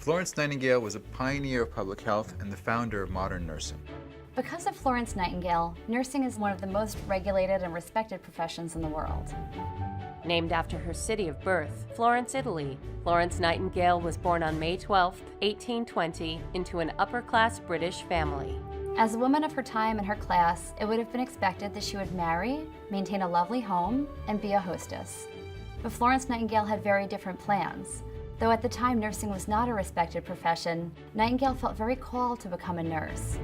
Florence Nightingale was a pioneer of public health and the founder of modern nursing. Because of Florence Nightingale, nursing is one of the most regulated and respected professions in the world. Named after her city of birth, Florence, Italy, Florence Nightingale was born on May 12, 1820, into an upper-class British family. As a woman of her time and her class, it would have been expected that she would marry, maintain a lovely home, and be a hostess. But Florence Nightingale had very different plans. Though at the time nursing was not a respected profession, Nightingale felt very called to become a nurse.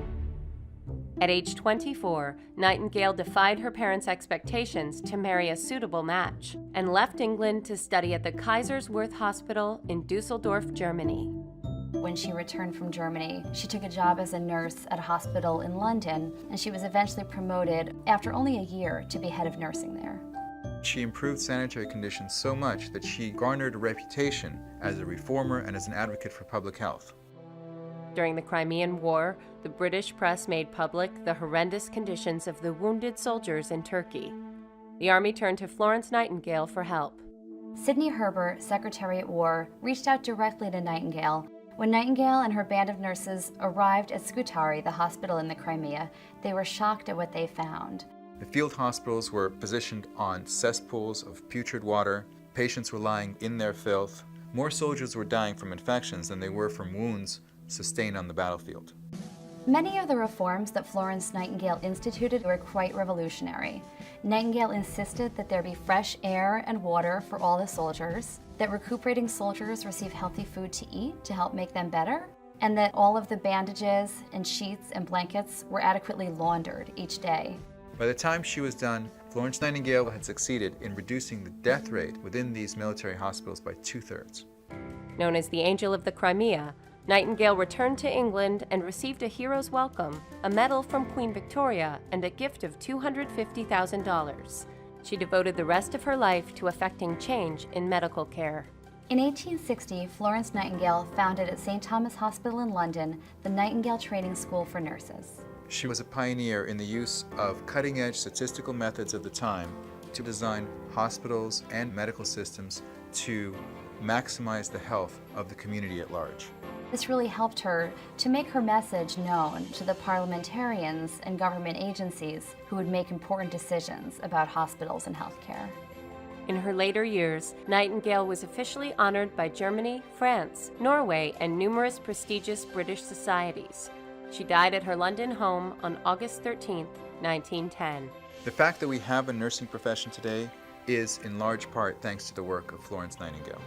At age 24, Nightingale defied her parents' expectations to marry a suitable match and left England to study at the Kaiserswerth Hospital in Dusseldorf, Germany. When she returned from Germany, she took a job as a nurse at a hospital in London, and she was eventually promoted after only a year to be head of nursing there. She improved sanitary conditions so much that she garnered a reputation as a reformer and as an advocate for public health. During the Crimean War, the British press made public the horrendous conditions of the wounded soldiers in Turkey. The army turned to Florence Nightingale for help. Sidney Herbert, Secretary at War, reached out directly to Nightingale. When Nightingale and her band of nurses arrived at Scutari, the hospital in the Crimea, they were shocked at what they found. The field hospitals were positioned on cesspools of putrid water. Patients were lying in their filth. More soldiers were dying from infections than they were from wounds sustained on the battlefield. Many of the reforms that Florence Nightingale instituted were quite revolutionary. Nightingale insisted that there be fresh air and water for all the soldiers, that recuperating soldiers receive healthy food to eat to help make them better, and that all of the bandages and sheets and blankets were adequately laundered each day. By the time she was done, Florence Nightingale had succeeded in reducing the death rate within these military hospitals by 2/3. Known as the Angel of the Crimea, Nightingale returned to England and received a hero's welcome, a medal from Queen Victoria, and a gift of $250,000. She devoted the rest of her life to effecting change in medical care. In 1860, Florence Nightingale founded at St. Thomas Hospital in London the Nightingale Training School for Nurses. She was a pioneer in the use of cutting-edge statistical methods of the time to design hospitals and medical systems to maximize the health of the community at large. This really helped her to make her message known to the parliamentarians and government agencies who would make important decisions about hospitals and healthcare. In her later years, Nightingale was officially honored by Germany, France, Norway, and numerous prestigious British societies. She died at her London home on August 13, 1910. The fact that we have a nursing profession today is in large part thanks to the work of Florence Nightingale.